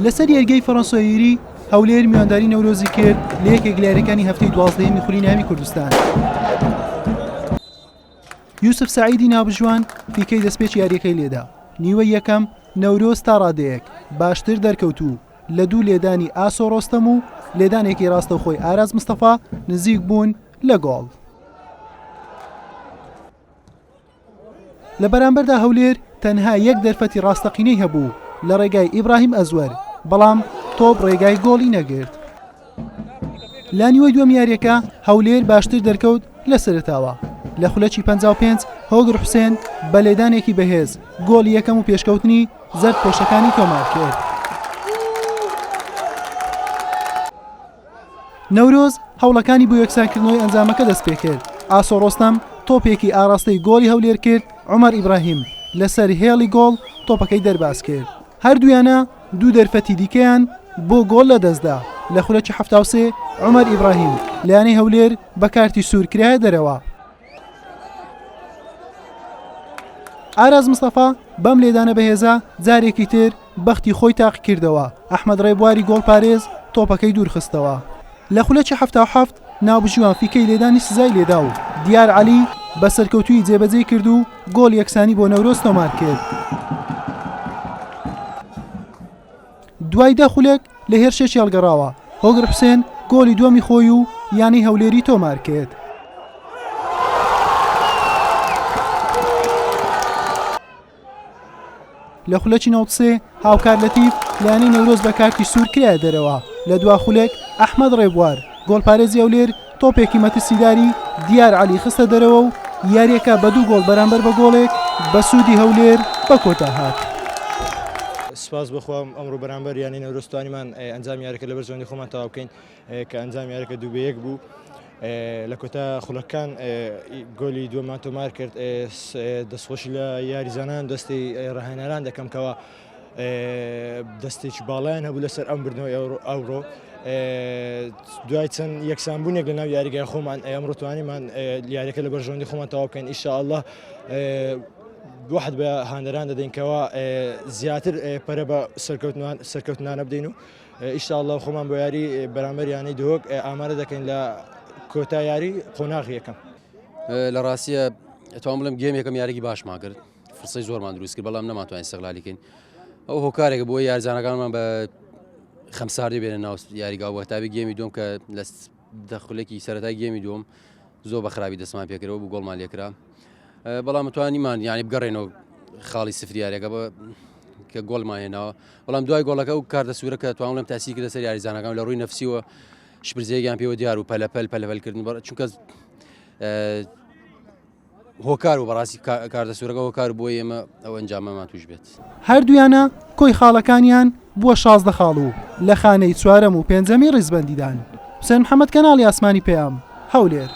لەسەر یارگەی فەڕەنسۆیی هەولێر میوانداری نەورۆزی کرد لە یەکێک لە یاریەکانی هەفتەی 12 خولی ناوی کوردستان. یوسف سعیدی نابژوان پیکەی دەستپێکی یاریەکەی لێدا. نیوەی یەکەم نەورۆز تا ڕادەیەک باشتر دەرکەوتوو لە دوو لێدانی ئاسۆ ڕۆستەم و لێدانێکی ڕاستەوخۆی ئاراز مستەفا نزیک بوون لە گۆڵ. لە بەرامبەردا هەولێر تەنها یەک دەرفەتی ڕاستەقینەی هەبوو لە ڕێگای ئیبراهیم ئەزوەر، بەڵام تۆپ ڕێگای گۆڵی نەگرت. لا نیوەی دووەم یاریەکە هەولێر باشتر دەرکەوت لە سەرەتاوە. لە خولەکی 55 هۆگر حوسێن بە لێدانێکی بەهێز گۆڵی یەکەم و پێشکەوتنی زەرد پۆشەکانی تۆمار کرد. نەورۆز هەوڵەکانی بۆ یەکسانکردنەوەی ئەنجامەکە دەست پێ کرد. ئاسۆ ڕۆستەم تۆپێکی ئاراستەی گۆڵی هەولێر کرد. عومەر ئیبراهیم لەسەر هێڵی گۆڵ تۆپەکەی دەرباز کرد. هەردوویانە دوو دەرفەتی دیکەیان بۆ گۆڵ لە دەستدا. لە خولەکی 73 عومەر ئیبراهیم لایەنەی هەولێر بە کارتی سوور کرایە دەرەوە. ئاراز مستەفا بەم لێدانە بەهێزە جارێکی تر بەختی خۆی تاقی کردەوە. ئەحمەد ڕێبواری گۆڵپارێز تۆپەکەی دوورخستەوە. لە خولەکی 77 ناوبژوان فیکەی لێدانی سزای لێدا و دیار عەلی بە سەرکەوتووی جێبەجێ کرد و گۆڵ یەکسانی بۆ نەورۆز تۆمار کرد. دوای دە خولێک لە هێرشێکی هەڵگەڕاوە. هۆگر حوسێن گۆڵی دووەمی خۆی و یانی هەولێری تۆمار کرد. لە خولەکی 93 هاوکار لەتیف لایەنەی نەورۆز بە کارتی سوور کرایە دەرەوە. لە دوا خولێک ئەحمەد ڕێبوار گۆڵپارێزی هەولێر تۆپێکی مەترسیداری دیار عەلی خستە دەرەوە و یاریەکە بە دوو گۆڵ بەرامبەر بە گۆڵێک بە سوودی هەولێر بە کۆتا هات. سپاس بخوام ئەمڕۆ بەرامبەر یانی نەورۆستانیمان ئەنجام یاریەکە لەبەر زۆنی خۆمان تەواو بکەین کە ئەنجام یاریەکە 2-1 بوو. لە کۆتا خوڵەکان گۆلی دووەمان تۆمار کرد. دەستخۆشی لە یاریزانان دەستی ڕاهێنەران دەکەم کەەوە دەستێکی باڵیان هەبوو لەسەر ئەم بردنەوەی ئەوڕۆ. دوای چەند یەکسانبوونێک لە ناو یاریگای خۆمان ئەمڕۆ توانیمان یاریەکە لەبەر ژۆنی خۆمان تەواو بکەین. ئینشاءالله واحد بە هاندەران دەدەین کەەوە زیاتر پەرە بە سەرکەوتنانە بدەین و ئینشاءالله خۆمان بۆ یاری بەرامبەر یانەی دۆک ئامادە دەکەین لە کۆتا یاری قۆناغی یەکەم. لە ڕاستیە ئەتوانم بڵێم گێم یەکەم یاریی باشمان کرد. فرسەی زۆرمان دروست کرد بەڵام نەماتوانین استیغلالیکەین. ئەو هۆکارێکە بۆ یاریزانەکانمان بە خەمساردی بێنە ناو یاریگا و هەتابی گێمی دوم کە لە دەخولێکی سەرەتای گێمی دوم زۆر بە خراپی دەستمان پێکرەوە بوو گۆڵمان لێکرا. بەڵام توانیمان یانی بگەڕێنەوە خاڵی سفر یاریەکە کە گۆڵمان هێناوە. بەڵام دوای گۆڵەکە و کار دەسوورە کە توانم لەم تاسی کردە سەر یاریزانەکان لە ڕووی نەفسیوە شپرزەیەکیان پێوە دیار و پەلەپەلکردن چونکە هۆکار و بەڕاستی کاردەسوورەکە هۆکار بۆ ئێمە ئەو ئەنجامەمان توش بێت. هەردوویانە کۆی خاڵەکانیان بووە 16 خاڵ و لە خانەی 4ەم و 5ەمی ڕیزبەندیدان. حوسێن محەممەد کەناڵی ئاسمانی پێیام هەولێر.